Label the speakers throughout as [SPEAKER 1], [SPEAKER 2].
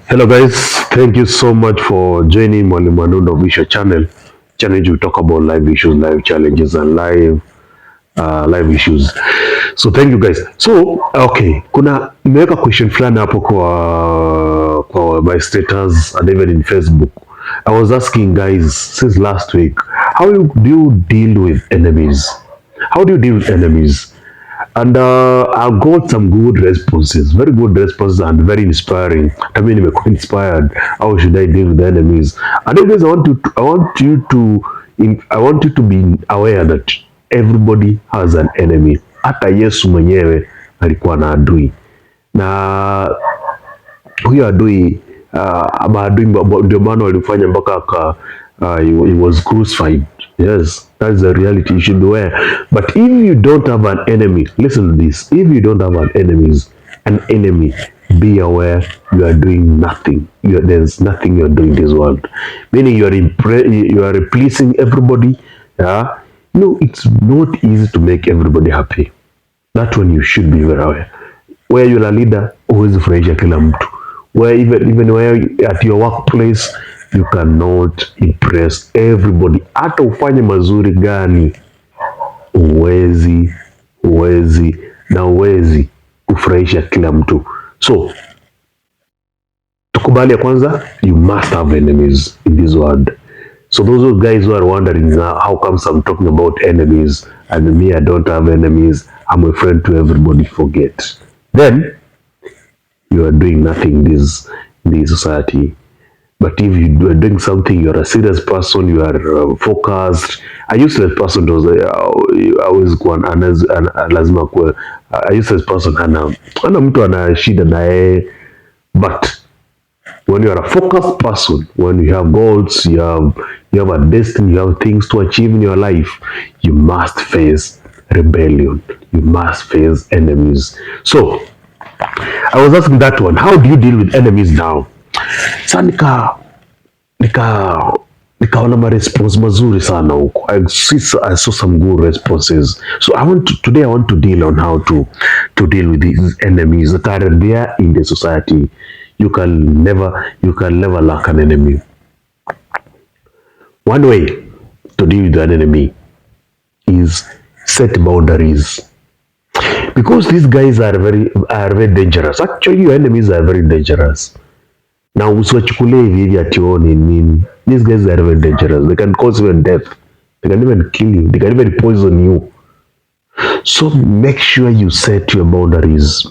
[SPEAKER 1] Hello guys, thank you so much for joining Mwalimu Anundo official channel to talk about live issues, live challenges and live issues. So thank you guys. So okay, kuna nimeweka question fulani hapo kwa my status and even in Facebook. I was asking guys since last week, how do you deal with enemies? How do you deal with enemies? And I got some good responses, very good responses, and very inspiring. I mean, I'm inspired. How should I deal with the enemies? And anyways, I want you to be aware that everybody has an enemy. Hata Yesu mwenyewe alikuwa na adui, na huyo adui maadui ndio maana walifanya mpaka he was crucified. Yes, that's the reality. You should be aware. But if you don't have an enemy, listen to this. If you don't have an enemy, be aware you are doing nothing. There's nothing you're doing in this world. Meaning you are pleasing everybody. Yeah, no, it's not easy to make everybody happy. That one you should be very aware. Where you're a leader, always furahisha kila mtu. Where even where at your workplace you cannot impress everybody. Hata ufanye mazuri gani, uwezi kufurahisha kila mtu. So tukubali ya kwanza, you must have enemies in this world. So those guys who are wondering how comes I'm talking about enemies and me I don't have enemies, I'm a friend to everybody, forget. Then you are doing nothing in this society. But if you are doing something, you are a serious person, you are focused. A useless person does always go lazima kuwe a useless person ana mtu ana shida naye. But when you are a focused person, when you have goals, you have a destiny, you have things to achieve in your life, you must face rebellion. You must face enemies. So I was asking that one, how do you deal with enemies now? Sa nikaona maresponse mazuri sana huko. I saw some good responses. So today I want to deal on how to deal with these enemies that are there in the society. You can never lack an enemy. One way to deal with an enemy is set boundaries. Because these guys are very dangerous. Actually, your enemies are very dangerous. Now, usiwachukulie hivi ati nini. These guys are very dangerous. They can cause even death. They can even kill you. They can even poison you. So make sure you set your boundaries.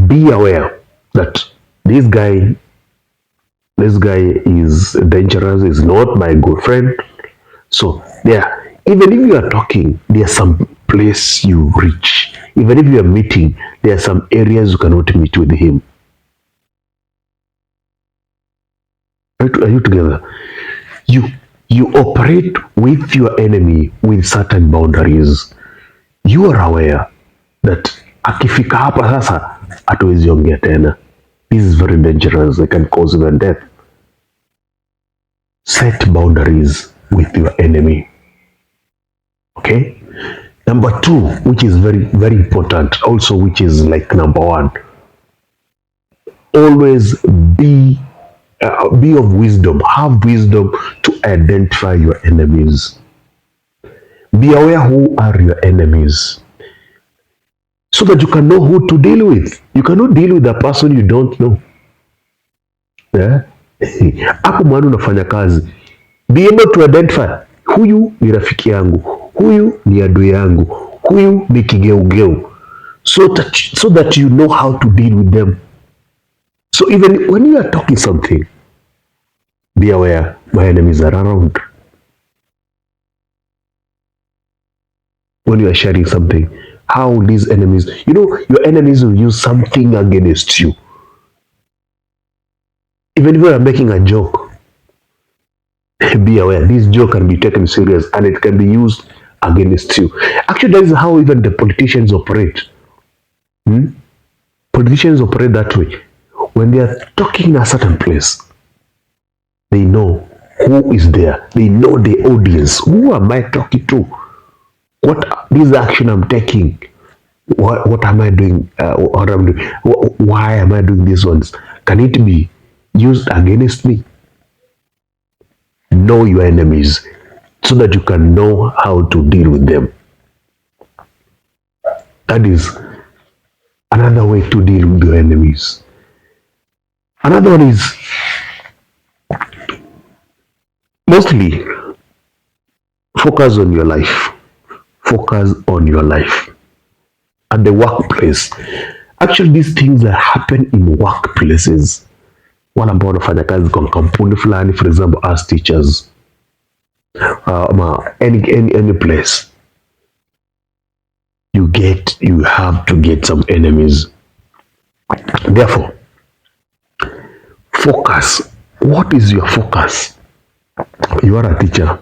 [SPEAKER 1] Be aware that this guy is dangerous, is not my good friend. So even if you are talking, there's some place you reach. Even if you are meeting, there are some areas you cannot meet with him. Are you together? You operate with your enemy with certain boundaries. You are aware that akifika hapa sasa hatuwezi ongea tena. This is very dangerous. They can cause even death. Set boundaries with your enemy. Okay? Number two, which is very, very important, also which is like number one, always be of wisdom. Have wisdom to identify your enemies. Be aware who are your enemies, so that you can know who to deal with. You cannot deal with a person you don't know. Hapo mwana unafanya kazi. Be able to identify, huyu ni rafiki yangu, huyu ni adui yangu, huyu ni kigeugeu, so that you know how to deal with them. So even when you are talking something, be aware my enemies are around. When you are sharing something, how these enemies, your enemies will use something against you. Even if you are making a joke, be aware this joke can be taken serious and it can be used against you. Actually, that is how even the politicians operate. Politicians operate that way. When they are talking in a certain place, they know who is there. They know the audience. Who am I talking to? What this action I'm taking What am I doing? What am I doing? Why am I doing these ones? Can it be used against me? Know your enemies so that you can know how to deal with them. That is another way to deal with your enemies. Another one is mostly focus on your life. Focus on your life. At the workplace. Actually, these things that happen in workplaces. Wale ambao wanafanya kazi kwa kampuni fulani, for example, as teachers, any place, you have to get some enemies. Therefore, focus. What is your focus? You are a teacher.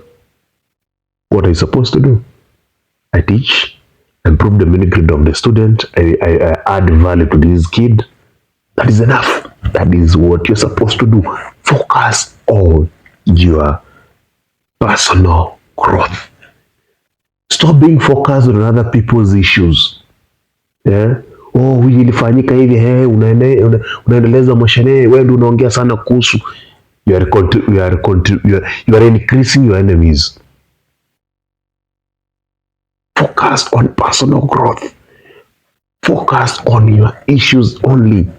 [SPEAKER 1] What are you supposed to do? I teach, improve the mini grade of the student, I add value to this kid. That is enough. That is what you're supposed to do. Focus on your personal growth. Stop being focused on other people's issues. Yeah? Oh, hii ilifanyika hivi, unaendeleza mashine, wewe ndio unaongea sana kuhusu. You are increasing your enemies. Focus on personal growth. Focus on your issues only.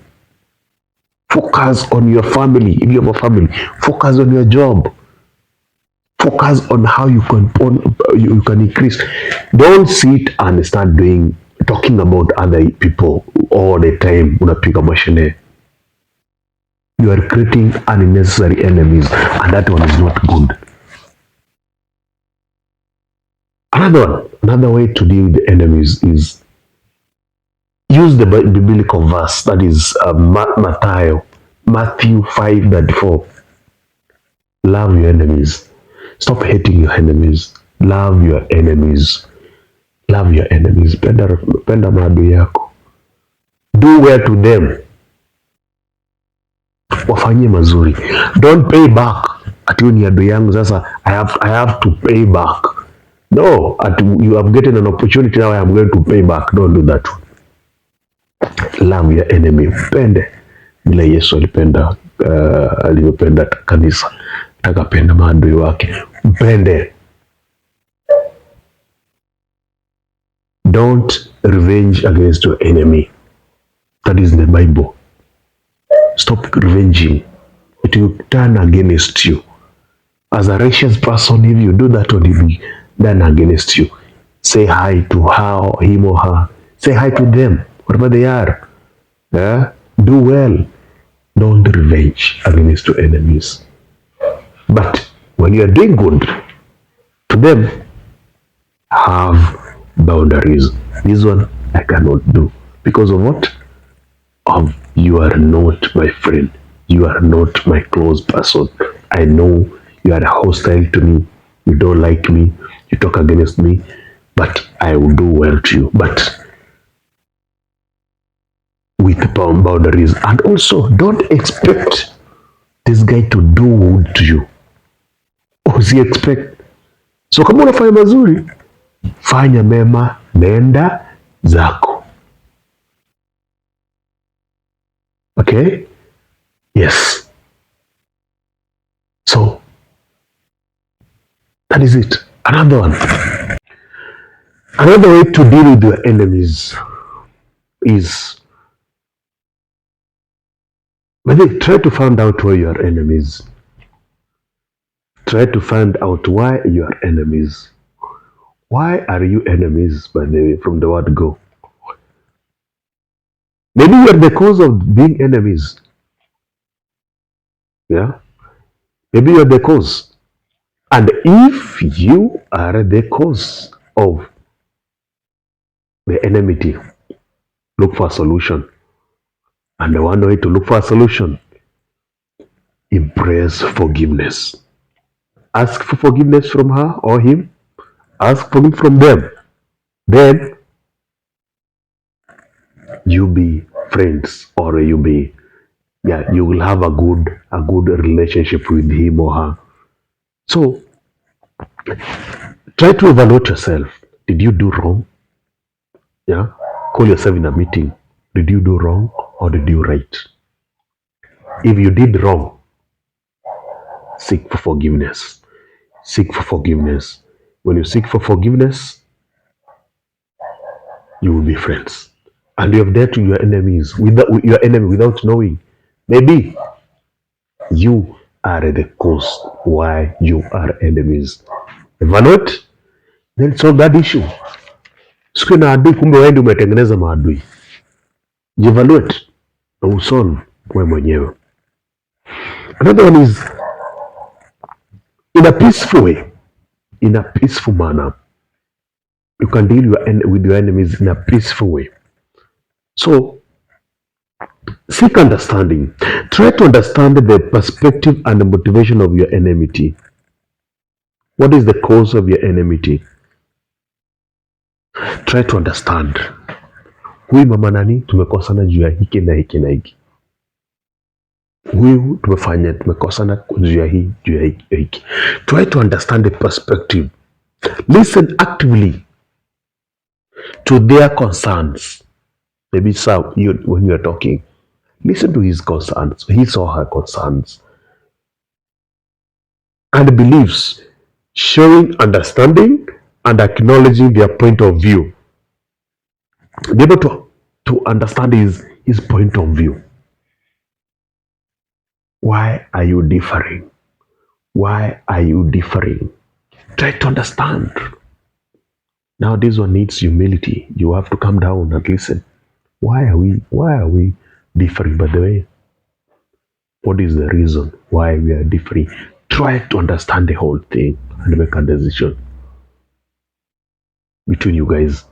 [SPEAKER 1] Focus on your family, if you have a family. Focus on your job. Focus on how you can increase. Don't sit and start talking about other people all the time. Unapiga mashine. You are creating unnecessary enemies, and that one is not good. Another way to deal with the enemies is use the biblical verse, that is Matthew 5:34. Love your enemies. Stop hating your enemies. Love your enemies. Love your enemies. Penda maadui yako. Do well to them. Wafanyie mazuri. Don't pay back. Ati ni adui yangu sasa I have to pay back. No, you have gotten an opportunity now, I am going to pay back. Don't do that. Love your enemy. Pende vile Yesu alivyopenda kanisa, akapenda maadui wake. Mpende. Don't revenge against your enemy. That is the Bible. Stop revenging. It will turn against you. As a righteous person, if you do that, it will be done against you. Say hi to him or her. Say hi to them, whatever they are. Yeah? Do well. Don't revenge against your enemies. But when you are doing good to them, have boundaries. This one I cannot do. Because of what? You are not my friend. You are not my close person. I know you are hostile to me. You don't like me. You talk against me. But I will do well to you. But with boundaries. And also, don't expect this guy to do good to you. Usiexpect. So kama unafanya mazuri, fanya mema, nenda zako. Okay? Yes. So, that is it. Another one. Another way to deal with your enemies is maybe try to find out where your enemies. Try to find out why you are enemies. Why are you enemies, by the way, from the word go? Maybe you are the cause of being enemies. Yeah? Maybe you are the cause. And if you are the cause of the enmity, look for a solution. And the one way to look for a solution, embrace forgiveness. Ask for forgiveness from her or him. Ask forgiveness from them. Then you be friends, or you will have a good relationship with him or her. So try to evaluate yourself. Did you do wrong? Yeah. Call yourself in a meeting. Did you do wrong or did you right? If you did wrong, seek for forgiveness. Seek for forgiveness. When you seek for forgiveness, you will be friends. And you have dealt with your enemy without knowing. Maybe you are the cause why you are enemies. Evaluate, then solve that issue. Siku na adui, kumbe wewe ndio umetengeneza maadui. Evaluate na usolve wewe mwenyewe. Another one is in a peaceful way, in a peaceful manner. You can deal with your enemies in a peaceful way. So seek understanding. Try to understand the perspective and the motivation of your enmity. What is the cause of your enmity? Try to understand. Huyu mama nani tumekosana juu ya hiki na hiki na hiki. Huyu tumekosana juu ya hii, juu ya hiki. Try to understand the perspective. Listen actively to their concerns. Maybe when you are talking, listen to his concerns, his or her concerns and beliefs, showing understanding and acknowledging their point of view. Be able to understand his point of view. Why are you differing? Why are you differing? Try to understand. Now this one needs humility. You have to come down and listen. Why are we differing, by the way? What is the reason why we are differing? Try to understand the whole thing and make a decision between you guys.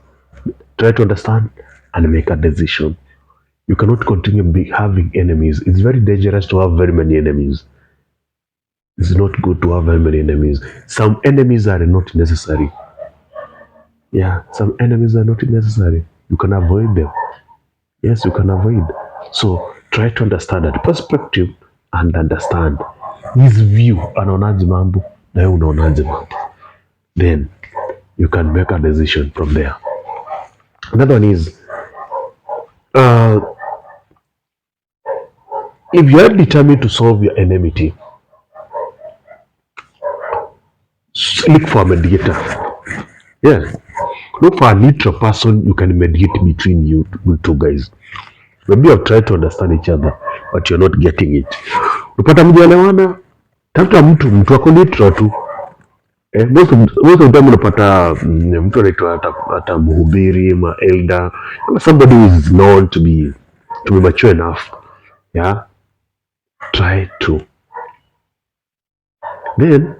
[SPEAKER 1] Try to understand and make a decision. You cannot continue having enemies. It's very dangerous to have very many enemies. It's not good to have very many enemies. Some enemies are not necessary. Yeah, some enemies are not necessary. You can avoid them. Yes, you can avoid. So try to understand that perspective and understand his view. Anaonaje mambo na wewe unaonaje mambo. Then you can make a decision from there. Another one is if you are determined to solve your enmity, look for a mediator. Yeah. Look for a neutral person you can mediate between you two guys. Maybe you've tried to understand each other, but you're not getting it. Unapata mjaelewana, tafuta mtu wako neutral tu. Most of the time unapata mtu anaitwa hata mhubiri, ma elder, somebody who is known to be mature enough. Yeah. Try to. Then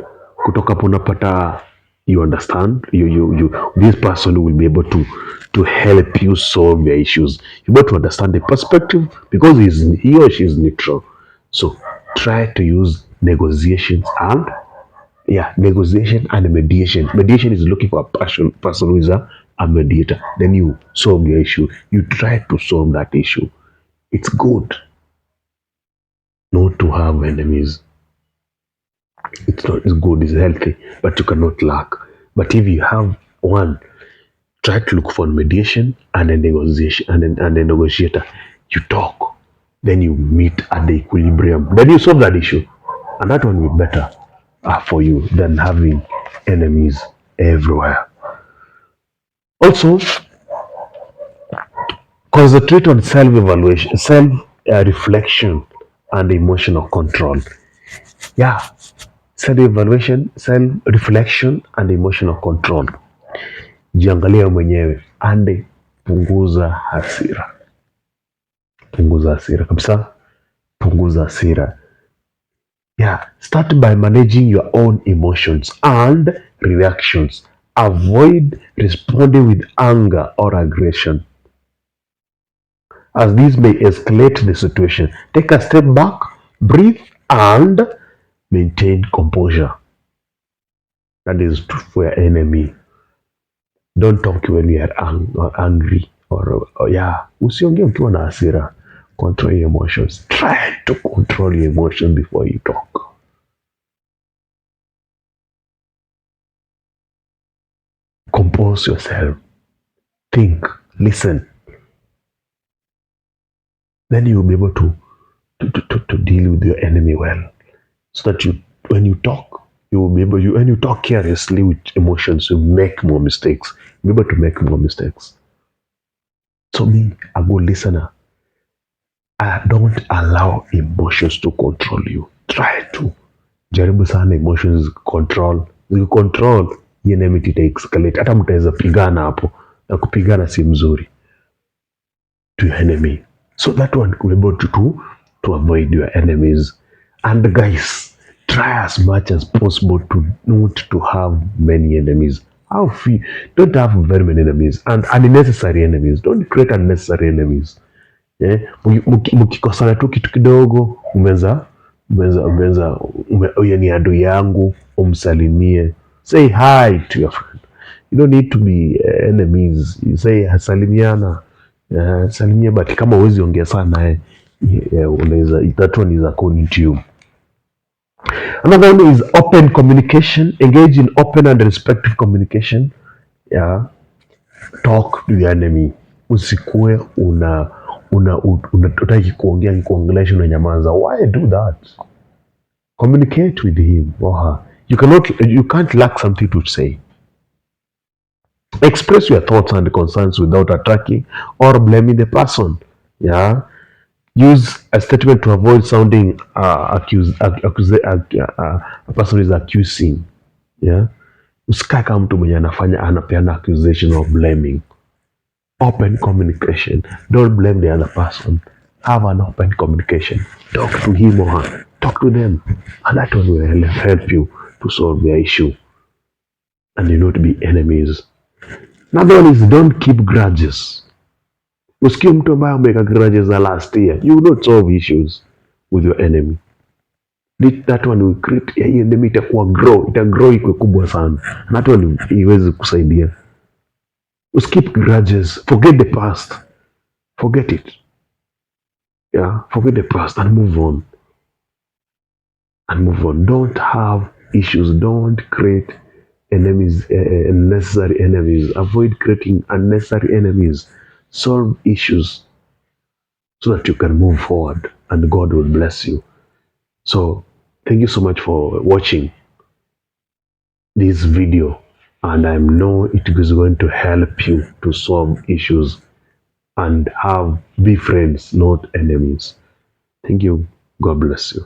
[SPEAKER 1] kutoka hapo unapata you understand, this person will be able to help you solve your issues. You're able to understand the perspective because he or she is neutral. So try to use negotiation and mediation. Mediation is looking for a person who is a mediator. Then you solve your issue. You try to solve that issue. It's good not to have enemies. It's good, it's healthy, but you cannot lack. But if you have one, try to look for mediation and a negotiation and a negotiator. You talk, then you meet at the equilibrium, then you solve that issue, and that one will be better for you than having enemies everywhere. Also, concentrate on self-evaluation, self-reflection, and emotional control. Yeah, self-evaluation, self-reflection, and emotional control. Jiangalia mwenyewe and punguza hasira. Punguza hasira kabisa. Punguza hasira. Yeah, start by managing your own emotions and reactions. Avoid responding with anger or aggression, as this may escalate the situation. Take a step back, breathe, and maintain composure. That is for your enemy. Don't talk when you are angry or usiongee ukiwa na hasira. Control your emotions. Try to control your emotions before you talk. Compose yourself. Think. Listen. then you'll be able to deal with your enemy well. So that when you talk, you will be able, when you talk carelessly with emotions, you make more mistakes. You'll be able to make more mistakes. So me, a good listener, don't allow emotions to control you. Try to. Jaribu sana emotions control. Control, enemity ita escalate. Hata mtaweza pigana hapo. Na kupigana si mzuri to your enemy. So that one will be able to avoid your enemies. And guys, try as much as possible to not to have many enemies. How few? Don't have very many enemies and unnecessary enemies. Don't create unnecessary enemies. Mkikosana tu kitu kidogo, huyo ni adui yangu, umsalimie. Say hi to your friend. You don't need to be enemies. You say salimiana, salimia, but kama uwezi ongea sana naye, unaweza, that one is according to you. Another one is open communication. Engage in open and respectful communication. Yeah. Talk to your enemy. Usikue utaki kuongea, nikuongelesha unanyamaza. Why do that? Communicate with him or her. You can't lack something to say. Express your thoughts and concerns without attacking or blaming the person. Yeah. Use a statement to avoid sounding a person is accusing. Yeah. Usikae kama mtu mwenye anapeana accusation or blaming. Open communication. Don't blame the other person. Have an open communication. Talk to him or her. Talk to them. And that one will help you to solve their issue. And you not be enemies. Another one is don't keep grudges. Usikie mtu ambaye ameweka grudges za last year. You will not solve issues with your enemy. That one will create, enemy itakuwa itagrow ikwe kubwa sana. And that one iwezi kusaidia. Skip grudges. Forget the past. Forget it. Yeah, forget the past and move on. And move on. Don't have issues. Don't create enemies, unnecessary enemies. Avoid creating unnecessary enemies. Solve issues so that you can move forward and God will bless you. So, thank you so much for watching this video. And I know it is going to help you to solve issues and be friends, not enemies. Thank you. God bless you.